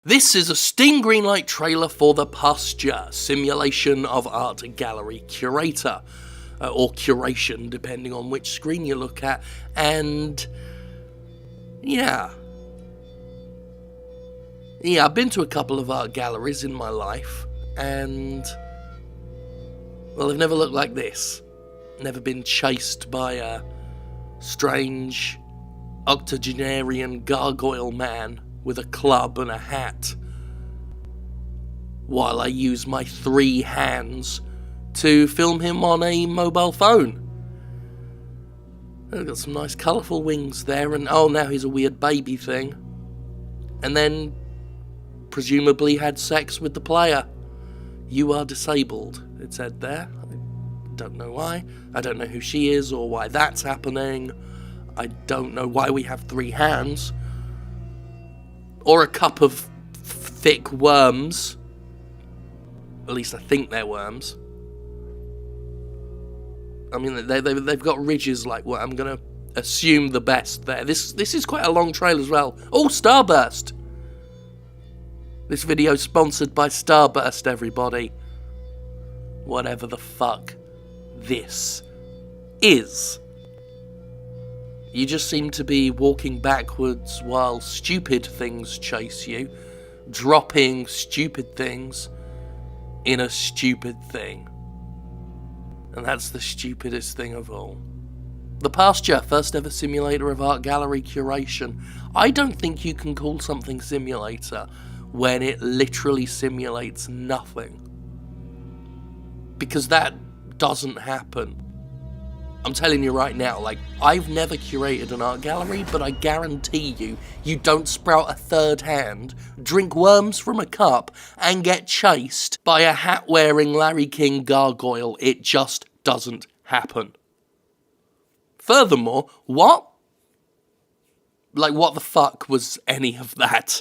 This is a Steam Greenlight trailer for the Pasture, simulation of art gallery curator, or curation, depending on which screen you look at, and yeah, I've been to a couple of art galleries in my life, and, well, they've never looked like this. Never been chased by a strange octogenarian gargoyle man with a club and a hat, while I use my 3 hands to film him on a mobile phone. I've got some nice colourful wings there, and oh, now he's a weird baby thing. And then, presumably had sex with the player. You are disabled, it said there. I don't know why. I don't know who she is or why that's happening. I don't know why we have 3 hands. Or a cup of thick worms. At least I think they're worms. I mean, they've got ridges like what I'm going to assume the best there. This is quite a long trailer as well. Oh, Starburst! This video is sponsored by Starburst, everybody. Whatever the fuck this is. You just seem to be walking backwards while stupid things chase you, dropping stupid things in a stupid thing. And that's the stupidest thing of all. The Pasture, first ever simulator of art gallery curation. I don't think you can call something simulator when it literally simulates nothing. Because that doesn't happen. I'm telling you right now, I've never curated an art gallery, but I guarantee you don't sprout a 3rd hand, drink worms from a cup, and get chased by a hat-wearing Larry King gargoyle. It just doesn't happen. Furthermore, what? What the fuck was any of that?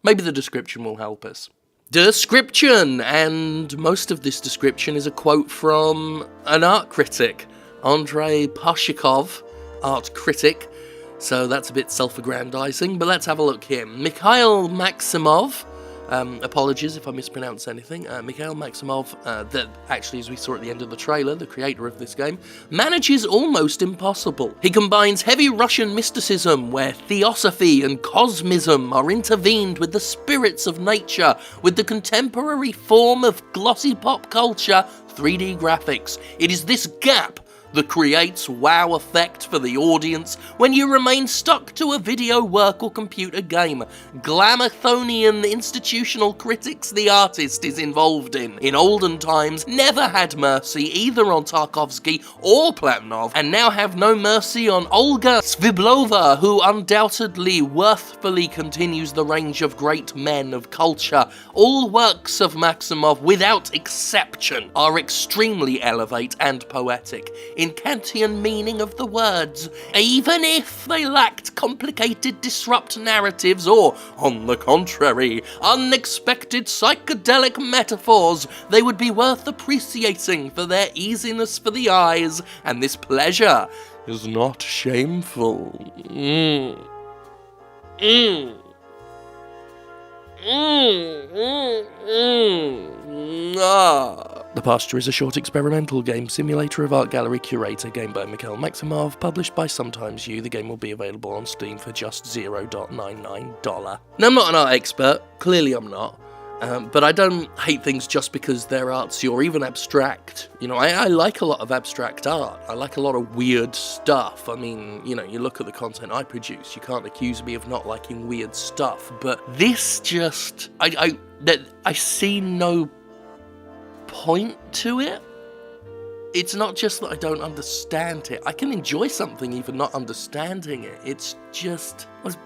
Maybe the description will help us. Description! And most of this description is a quote from an art critic. Andrei Pashikov, art critic, so that's a bit self-aggrandizing, but let's have a look here. Mikhail Maximov, apologies if I mispronounce anything, Mikhail Maximov, that actually, as we saw at the end of the trailer, the creator of this game, manages almost impossible. He combines heavy Russian mysticism, where theosophy and cosmism are intervened with the spirits of nature, with the contemporary form of glossy pop culture, 3D graphics. It is this gap that creates wow effect for the audience when you remain stuck to a video work or computer game. Glamathonian institutional critics the artist is involved in olden times, never had mercy either on Tarkovsky or Platonov, and now have no mercy on Olga Sviblova, who undoubtedly worthfully continues the range of great men of culture. All works of Maximov, without exception, are extremely elevate and poetic in Kantian meaning of the words, even if they lacked complicated disrupt narratives or, on the contrary, unexpected psychedelic metaphors. They would be worth appreciating for their easiness for the eyes, and this pleasure is not shameful. The Pasture is a short experimental game simulator of art gallery curator, game by Mikhail Maximov, published by Sometimes You. The game will be available on Steam for just $0.99. Now, I'm not an art expert, clearly I'm not, but I don't hate things just because they're artsy or even abstract. I like a lot of abstract art. I like a lot of weird stuff. I mean, you look at the content I produce, you can't accuse me of not liking weird stuff, but this just, I see no point to it. It's not just that I don't understand it. I can enjoy something even not understanding it. It's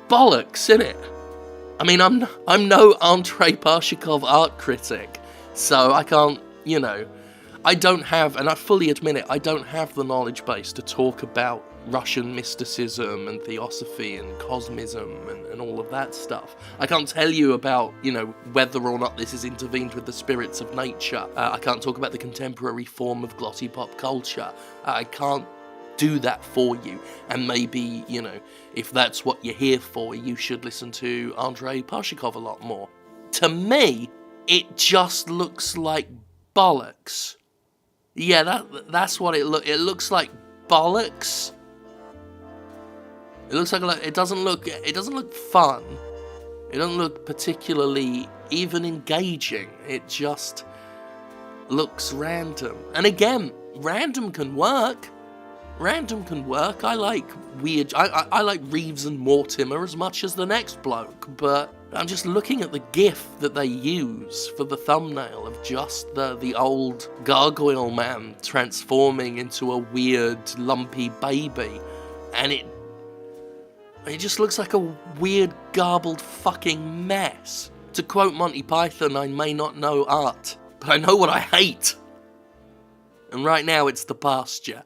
bollocks, isn't it? I mean, I'm no Andrei Pashikov art critic, so I can't, I don't have, and I fully admit it, I don't have the knowledge base to talk about Russian mysticism and theosophy and cosmism and all of that stuff. I can't tell you about, whether or not this is intervened with the spirits of nature. I can't talk about the contemporary form of glossy pop culture. I can't do that for you. And maybe, if that's what you're here for, you should listen to Andrei Parshikov a lot more. To me, it just looks like bollocks. Yeah, that's what it looks like bollocks. It looks like it doesn't look fun. It doesn't look particularly even engaging. It just looks random. And again, random can work. I like weird. I like Reeves and Mortimer as much as the next bloke, but I'm just looking at the GIF that they use for the thumbnail of just the old gargoyle man transforming into a weird lumpy baby, and it just looks like a weird garbled fucking mess. To quote Monty Python, I may not know art, but I know what I hate. And right now it's the Pasture.